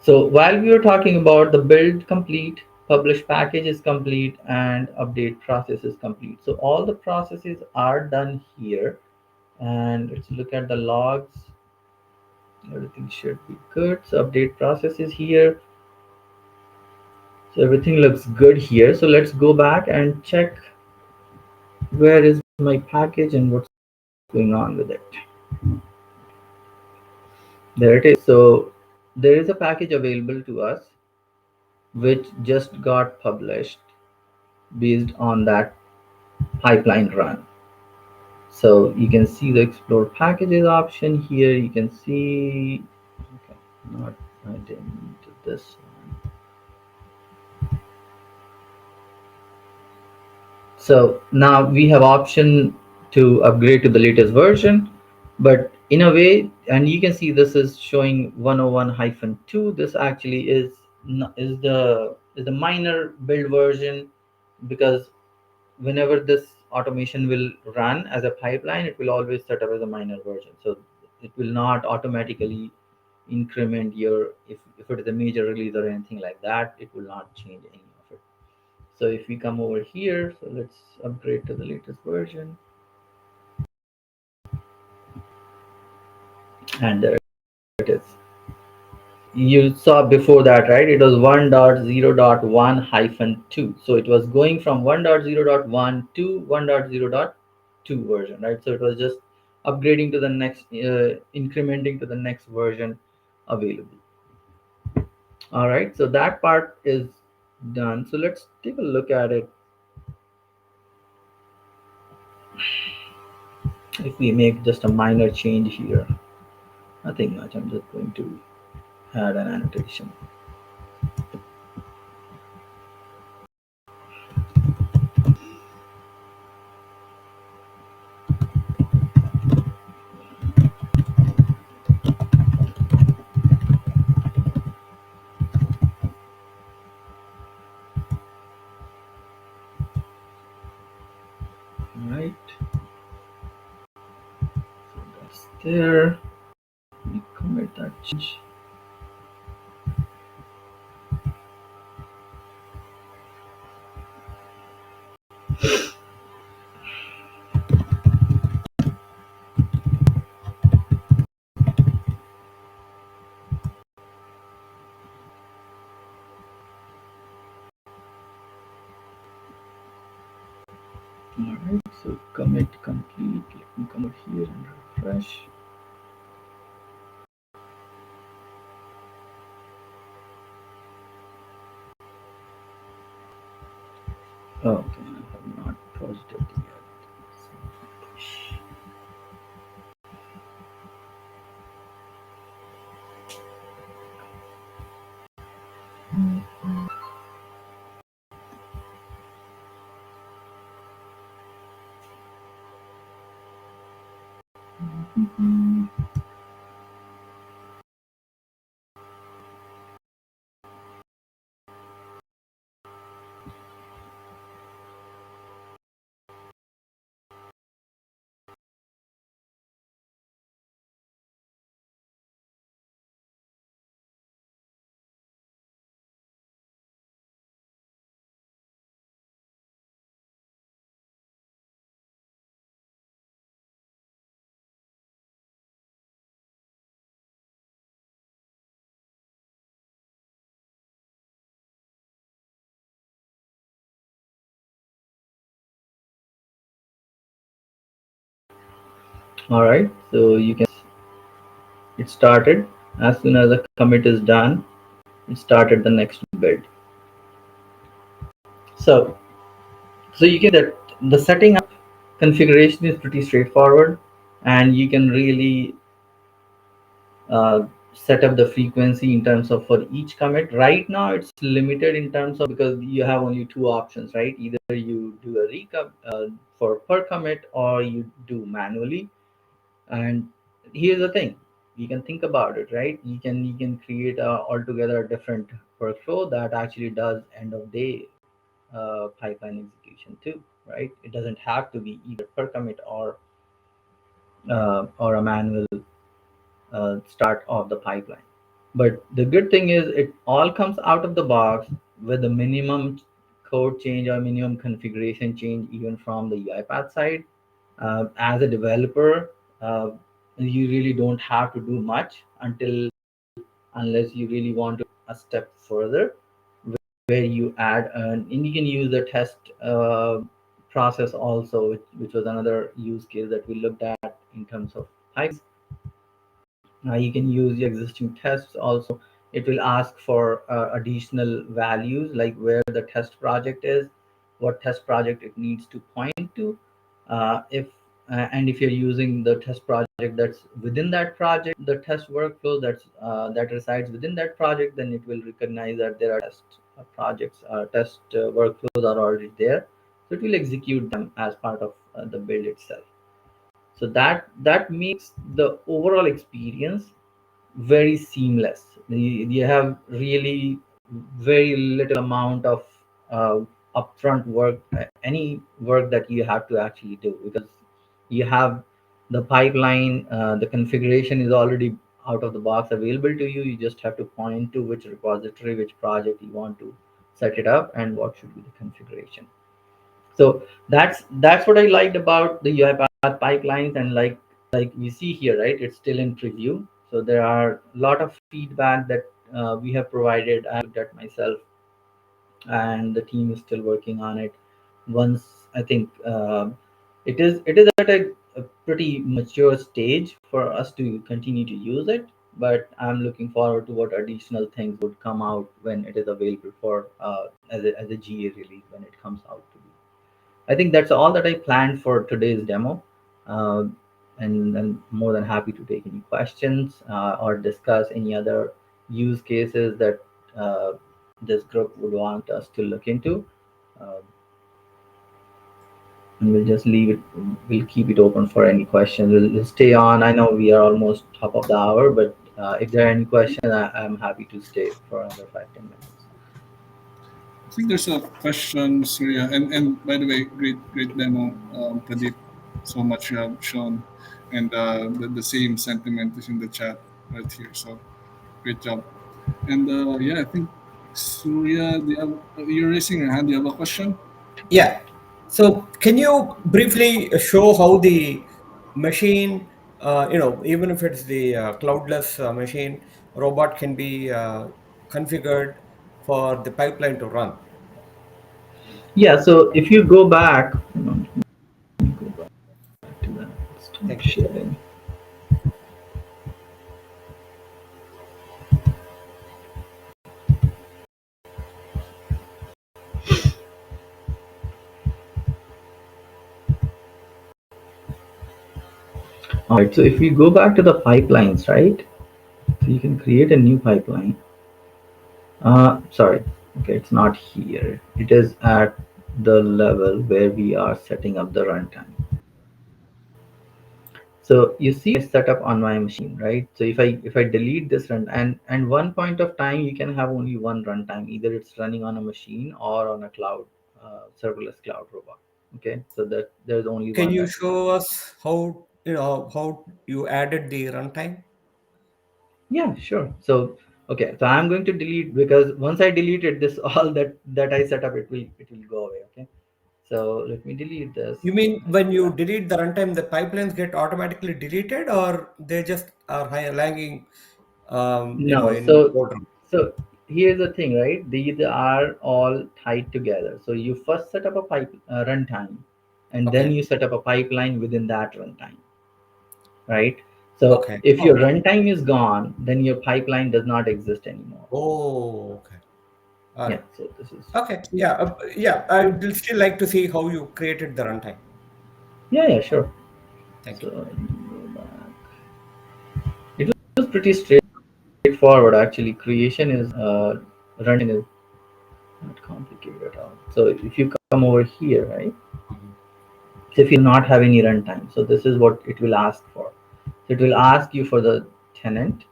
So while we were talking about the build complete, publish package is complete, and update process is complete. So all the processes are done here. And let's look at the logs. Everything should be good. So update process is here. So everything looks good here. So let's go back and check where is my package and what's going on with it. There it is. So there is a package available to us which just got published based on that pipeline run. So you can see the explore packages option here. You can see, okay, not, I didn't need this one. So now we have option to upgrade to the latest version, but in a way, and you can see this is showing 101-2. This actually is the minor build version, because whenever this automation will run as a pipeline, it will always set up as a minor version. So it will not automatically increment if it is a major release or anything like that, it will not change any of it. So if we come over here, so let's upgrade to the latest version. And there it is. You saw before that, right? It was 1.0.1 hyphen 2. So it was going from 1.0.1 to 1.0.2 version, right? So it was just upgrading to the next, incrementing to the next version available. All right, so that part is done. So let's take a look at it. If we make just a minor change here, nothing much. I'm just going to add an annotation. All right, so that's there. Let me commit that change. All right, so commit complete. Let me come over here and refresh. Okay, I have not paused it yet. All right, so you can it started. As soon as the commit is done, it started the next build. So you can that the setting up configuration is pretty straightforward, and you can really set up the frequency in terms of for each commit. Right now it's limited in terms of because you have only two options, right? Either you do a recap for per commit or you do manually. And here's the thing, you can think about it, right? You can create a altogether a different workflow that actually does end of day pipeline execution too, right? It doesn't have to be either per commit or a manual start of the pipeline. But the good thing is it all comes out of the box with a minimum code change or minimum configuration change even from the UiPath side. As a developer, you really don't have to do much until unless you really want to a step further where you add and you can use the test process also, which was another use case that we looked at in terms of pipes. You can use your existing tests also. It will ask for additional values like where the test project is, what test project it needs to point to. If and if you're using the test project that's within that project, the test workflow that resides within that project, then it will recognize that there are test projects, test workflows are already there. So it will execute them as part of the build itself. So that makes the overall experience very seamless. You have really very little amount of uh, upfront work, any work that you have to actually do, because you have the pipeline, the configuration is already out of the box available to you. You just have to point to which repository, which project you want to set it up, and what should be the configuration. So that's what I liked about the UiPath pipelines. And like like we see here, right? It's still in preview. So there are a lot of feedback that we have provided. I looked at myself, and the team is still working on it. Once I think it is at a pretty mature stage for us to continue to use it. But I'm looking forward to what additional things would come out when it is available for as a GA release when it comes out to be. I think that's all that I planned for today's demo. Uh, and I'm more than happy to take any questions or discuss any other use cases that uh, this group would want us to look into. Uh, and we'll just leave it, we'll keep it open for any questions. We'll stay on. I know we are almost top of the hour, but if there are any questions, I'm happy to stay for another 5-10 minutes. I think there's a question, Surya, and by the way, great demo, Pradeep. So much you have shown, and the same sentiment is in the chat right here. So great job. And yeah, I think Surya, you're raising your hand. Do you have a question? Yeah. So can you briefly show how the machine, even if it's the cloudless machine, robot can be configured for the pipeline to run? Yeah, so if you go back, let me go back to that. Stop Thank you. sharing. All right, so if we go back to the pipelines, right? So you can create a new pipeline. Sorry, okay, it's not here. It is at the level where we are setting up the runtime. So you see it's set up on my machine, right? So if I delete this run and one point of time you can have only one runtime, either it's running on a machine or on a cloud, serverless cloud robot. Okay, so that there's only Can one you that. show us how you added the runtime? Yeah, sure. So okay, so I'm going to delete because once I delete it, this all that I set up it will go away. Okay, so let me delete this. You mean when you delete the runtime, the pipelines get automatically deleted, or they just are high lagging, No, in so order? so here's the thing, right? These are all tied together. So you first set up a runtime, and then Okay. you set up a pipeline within that runtime, right? So Okay. if your Oh. runtime is gone, then your pipeline does not exist anymore. Oh. Okay. All Yeah. right. So this is Okay. Yeah. Yeah. I'd still like to see how you created the runtime. yeah, sure. Thank So you. let me go back. It was pretty straightforward actually. Creation is running is not complicated at all. So if you come over here, right? Mhm. So if you not have any runtime, so this is what it will ask for. So it will ask you for the tenant,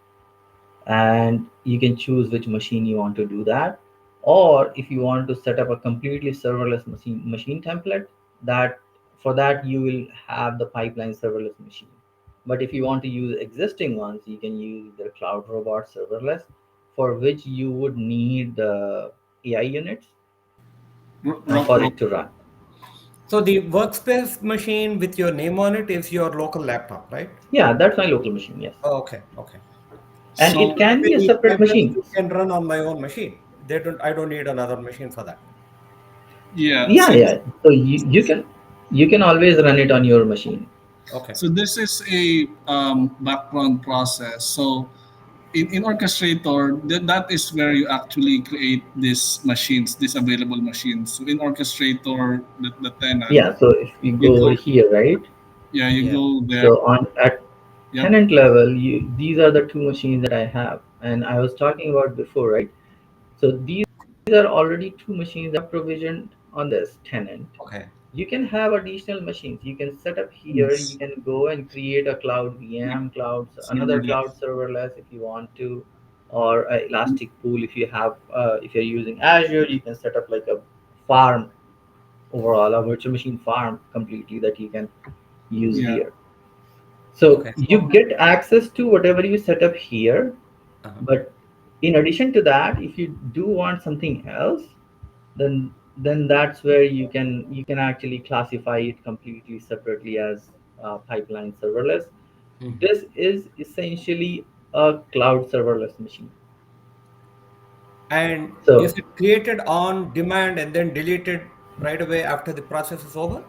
and you can choose which machine you want to do that. Or if you want to set up a completely serverless machine template, that for that you will have the pipeline serverless machine. But if you want to use existing ones, you can use the cloud robot serverless, for which you would need the AI units for Rock. it to run. So the workspace machine with your name on it is your local laptop, right? Yeah, that's my local machine. Yes, Oh, okay. Okay. and So it So if can I be a need separate pipelines, machine. it can run on my own machine. I don't need another machine for that. yeah, Yeah, yeah. So you can always run it on your machine. Okay. so this is a background process. So in Orchestrator, that is where you actually create these machines, these available machines. So in Orchestrator, the tenant, Yeah. So if you you go over go, here, right? yeah, you Yeah. go there. So on at Yep. tenant level, these are the two machines that I have, and I was talking about before, right? So these are already two machines that are provisioned on this tenant. Okay. You can have additional machines. You can set up here. You Yes. can go and create a cloud VM, another cloud Serverless. serverless if you want to, or a Elastic Pool if you have. If you're using Azure, you can set up like a farm overall, a virtual machine farm completely that you can use Yeah. here. So Okay. you get access to whatever you set up here, Uh-huh. but in addition to that, if you do want something else, then that's where you can actually classify it completely separately as pipeline serverless. This is essentially a cloud serverless machine. And is So it created on demand and then deleted right away after the process is over?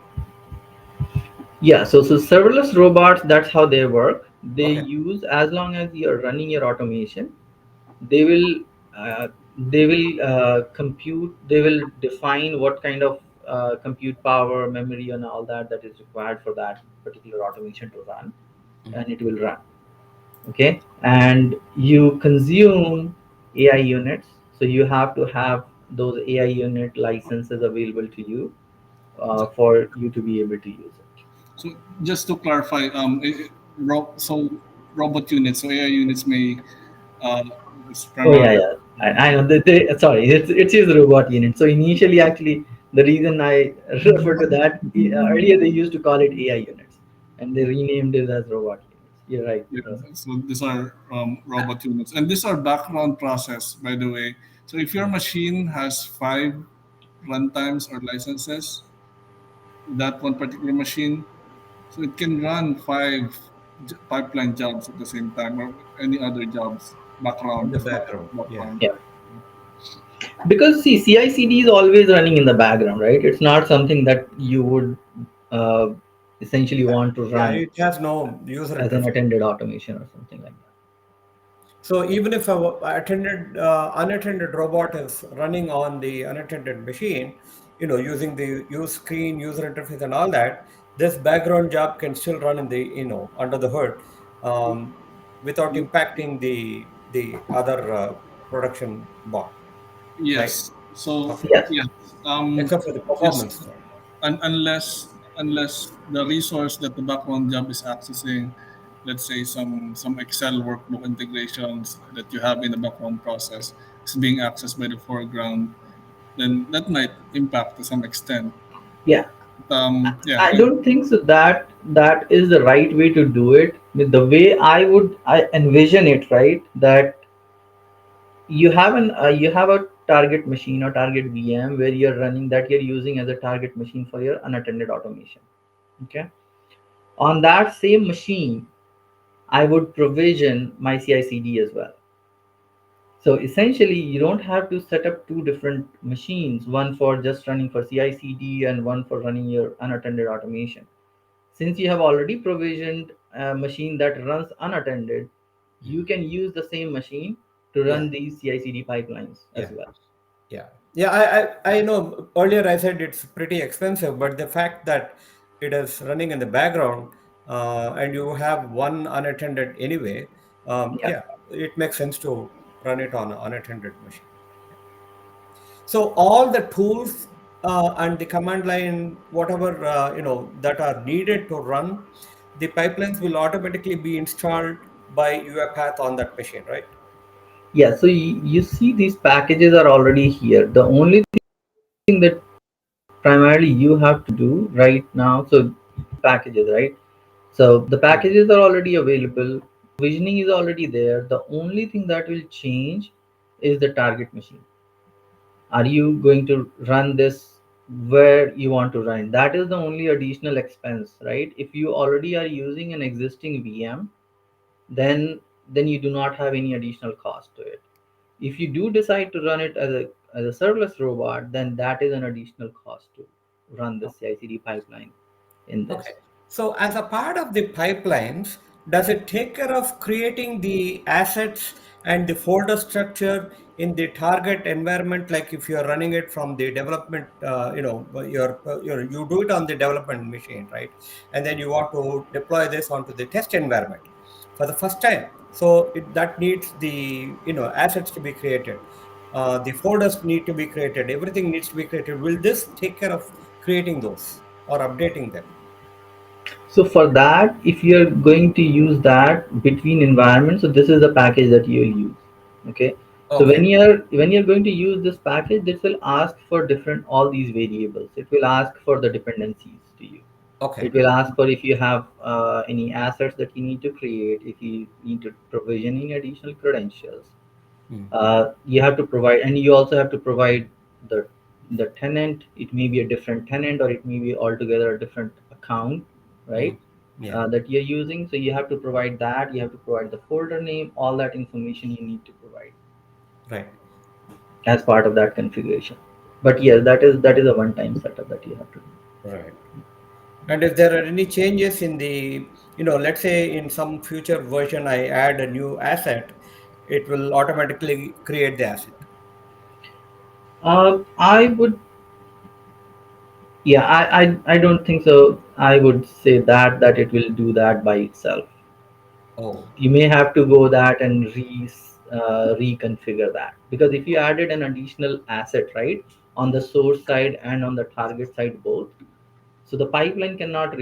yeah, so serverless robots, that's how they work. They Okay. use, as long as you're running your automation, they will uh, compute. They will define what kind of compute power, memory, and all that is required for that particular automation to run, and it will run. Okay, and you consume AI units, so you have to have those AI unit licenses available to you for you to be able to use it. So just to clarify, so robot units, so AI units may uh, is Oh yeah, primarily. yeah. I know. Sorry, it's his robot unit. So initially, actually, the reason I refer to that, earlier they used to call it AI units, and they renamed it as robot units. You're right, Yeah, Russell. so these are robot units, and these are background process, by the way. So if your machine has 5 runtimes or licenses, that one particular machine, so it can run pipeline jobs at the same time, or any other jobs In background, the if not background. Yeah. background. Yeah, because see, CI/CD is always running in the background, right? It's not something that you would uh, essentially want to Yeah, run it has no user as an interface. attended automation or something like that. So even if a unattended robot is running on the unattended machine, using the use screen, user interface, and all that, this background job can still run in the under the hood, um, without impacting the other production bot, right? Yes. So Okay, Yes. yeah, except for the yes, performance. unless the resource that the background job is accessing, let's say some Excel workbook integrations that you have in the background process, is being accessed by the foreground, then that might impact to some extent. Yeah. Yeah, I don't think so that that is the right way to do it. With the way I envision it, right? That you have a target machine or target VM where you're running that you're using as a target machine for your unattended automation. Okay. On that same machine, I would provision my CI/CD as well. So essentially, you don't have to set up two different machines, one for just running for CI/CD and one for running your unattended automation. Since you have already provisioned a machine that runs unattended, you can use the same machine to Yeah, run these CI/CD pipelines yeah. as well. Yeah, yeah. I know earlier I said it's pretty expensive, but the fact that it is running in the background, and you have one unattended anyway, Yeah. yeah, it makes sense to run it on an unattended machine. So all the tools and the command line, whatever that are needed to run, the pipelines will automatically be installed by UiPath on that machine, right? Yeah. So you see these packages are already here. The only thing that primarily you have to do right now, so packages, right? So the Mm. packages are already available. Visioning is already there. The only thing that will change is the target machine. Are you going to run this where you want to run? That is the only additional expense, right? If you already are using an existing VM, then you do not have any additional cost to it. If you do decide to run it as a serverless robot, then that is an additional cost to run the CI/CD pipeline in Okay. this. So as a part of the pipelines, does it take care of creating the assets and the folder structure in the target environment? Like if you're running it from the development, you do it on the development machine, right? And then you want to deploy this onto the test environment for the first time. So that needs the assets to be created. The folders need to be created. Everything needs to be created. Will this take care of creating those or updating them? So for that, if you're going to use that between environments, so this is the package that you'll use. Okay. So Okay. when you're going to use this package, this will ask for different all these variables. It will ask for the dependencies to you. Okay. It will ask for if you have any assets that you need to create, if you need to provision any additional credentials. Hmm. You have to provide, and you also have to provide the the tenant. It may be a different tenant, or it may be altogether a different account, Hmm. right? Yeah. that you're using. So you have to provide that. You have to provide the folder name, all that information you need to provide Right. as part of that configuration. But yes, that is a one-time setup that you have to do. Right. And if there are any changes in the, let's say in some future version, I add a new asset, it will automatically create the asset. I would, yeah, I don't think so. I would say that it will do that by itself. Oh, You may have to go that and reconfigure that, because if you added an additional asset, right, on the source side and on the target side both, so the pipeline cannot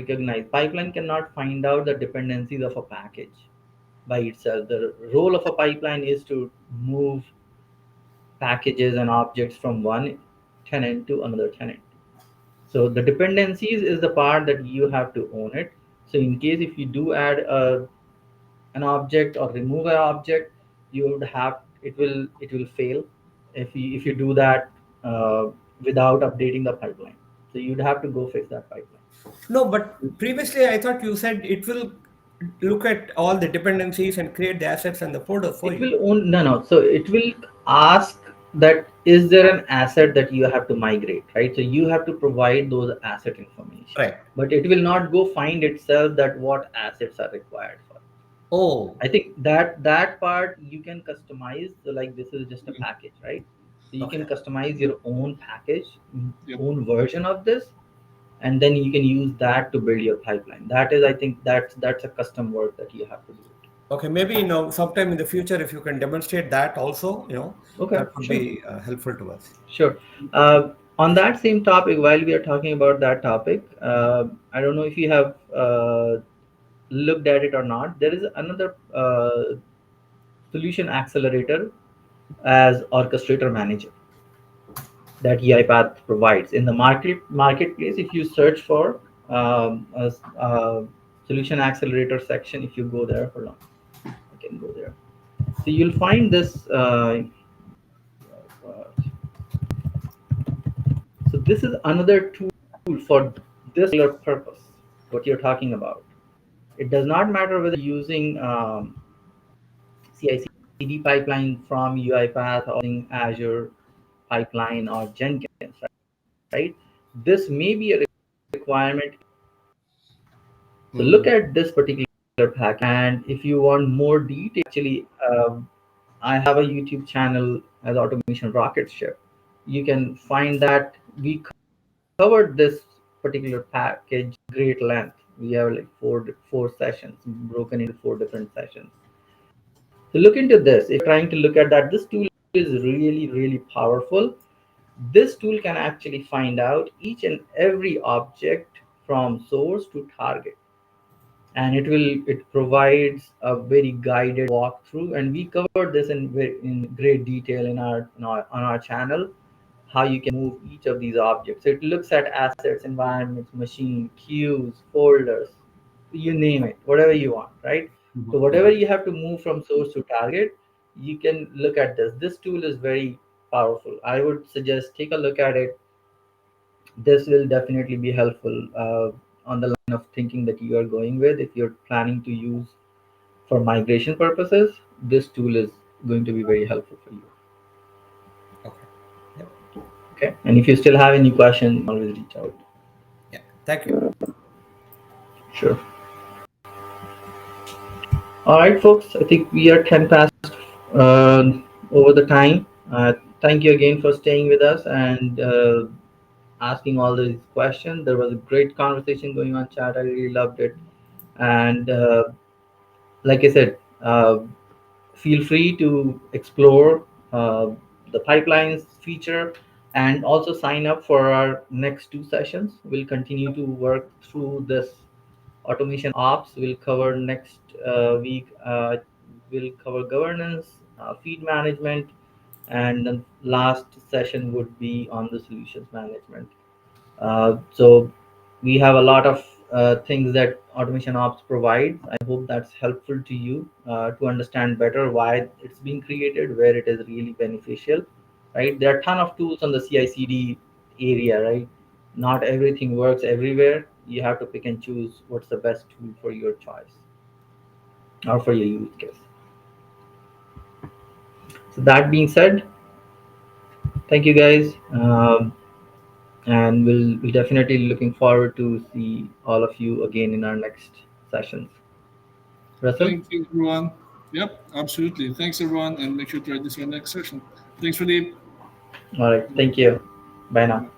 find out the dependencies of a package by itself. The role of a pipeline is to move packages and objects from one tenant to another tenant. So the dependencies is the part that you have to own it. So in case if you do add an object or remove an object, you would have, it will fail if you do that uh, without updating the pipeline. So you'd have to go fix that pipeline. no, but previously I thought you said it will look at all the dependencies and create the assets and the folder for It you. will own, no. So it will ask that is there an asset that you have to migrate, right? So you have to provide those asset information, Right. but it will not go find itself that what assets are required for. Oh, I think that part you can customize. So like this is just a Mm. package, right? So you can okay. customize your own package, Yep. own version of this, and then you can use that to build your pipeline. That is, I think that's a custom work that you have to do. Okay, maybe sometime in the future, if you can demonstrate that also, Okay, that would sure. be helpful to us. Sure. On that same topic, while we are talking about that topic, I don't know if you have looked at it or not. There is another solution accelerator as orchestrator manager that UiPath provides in the marketplace. If you search for a solution accelerator section, if you go there, hold on, I can go there. So you'll find this. So this is another tool for this particular purpose, what you're talking about. It does not matter whether using CI/CD pipeline from UiPath or using Azure pipeline or Jenkins, right? This may be a requirement. So look Hmm. at this particular pack, and if you want more detail, actually, I have a YouTube channel as Automation Rocket Ship. You can find that we covered this particular package great length. We have like four sessions broken into four different sessions. So look into this. If you're trying to look at that, this tool is really, really powerful. This tool can actually find out each and every object from source to target, and it provides a very guided walkthrough. And we covered this in great detail on our channel, how you can move each of these objects. So it looks at assets, environments, machine, queues, folders, you name it, whatever you want, right? So Mhm. whatever you have to move from source to target, you can look at this. This tool is very powerful. I would suggest take a look at it. This will definitely be helpful on the line of thinking that you are going with. If you're planning to use for migration purposes, this tool is going to be very helpful for you. Okay. Yep. Okay. And if you still have any questions, always reach out. Yeah. Thank you. Sure. All right, folks. I think we are 10 past uh, over the time. Thank you again for staying with us and asking all these questions. There was a great conversation going on chat. I really loved it. And like I said, feel free to explore the pipelines feature and also sign up for our next two sessions. We'll continue to work through this automation ops. We'll cover next week. We'll cover governance, feed management, and the last session would be on the solutions management. So we have a lot of things that automation ops provides. I hope that's helpful to you to understand better why it's being created, where it is really beneficial, right? There are a ton of tools on the CI/CD area, right? Not everything works everywhere. you have to pick and choose what's the best tool for your choice or for your use case. So that being said, thank you guys, and we'll definitely looking forward to see all of you again in our next sessions. Russell, Thank you, everyone. Yep, absolutely. Thanks, everyone, and make sure to register our next session. Thanks, Pradeep. all right, thank you. Bye now.